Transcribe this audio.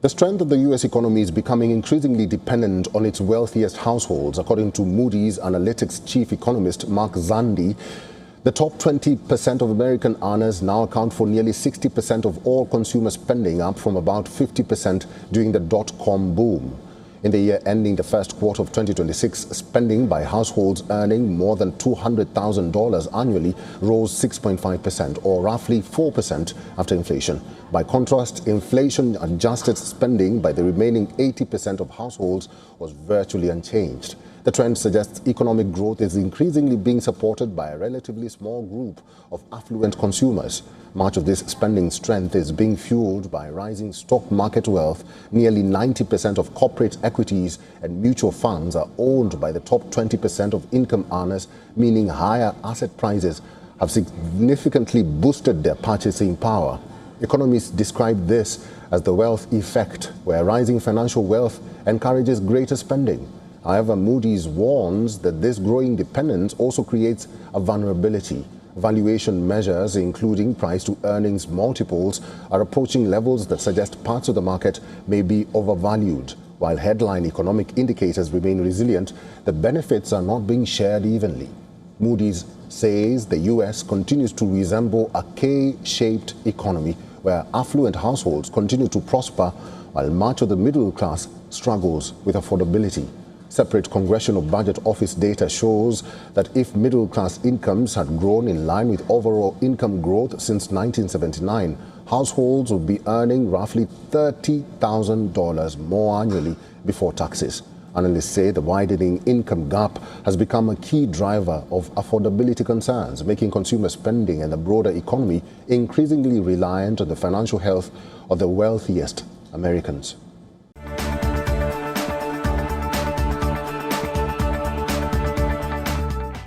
The strength of the U.S. economy is becoming increasingly dependent on its wealthiest households. According to Moody's Analytics chief economist Mark Zandi, the top 20% of American earners now account for nearly 60% of all consumer spending, up from about 50% during the dot-com boom. In the year ending the first quarter of 2026, spending by households earning more than $200,000 annually rose 6.5%, or roughly 4% after inflation. By contrast, inflation-adjusted spending by the remaining 80% of households was virtually unchanged. The trend suggests economic growth is increasingly being supported by a relatively small group of affluent consumers. Much of this spending strength is being fueled by rising stock market wealth. Nearly 90% of corporate equities and mutual funds are owned by the top 20% of income earners, meaning higher asset prices have significantly boosted their purchasing power. Economists describe this as the wealth effect, where rising financial wealth encourages greater spending. However, Moody's warns that this growing dependence also creates a vulnerability. Valuation measures, including price-to-earnings multiples, are approaching levels that suggest parts of the market may be overvalued. While headline economic indicators remain resilient, the benefits are not being shared evenly. Moody's says the U.S. continues to resemble a K-shaped economy, where affluent households continue to prosper while much of the middle class struggles with affordability. Separate Congressional Budget Office data shows that if middle-class incomes had grown in line with overall income growth since 1979, households would be earning roughly $30,000 more annually before taxes. Analysts say the widening income gap has become a key driver of affordability concerns, making consumer spending and the broader economy increasingly reliant on the financial health of the wealthiest Americans.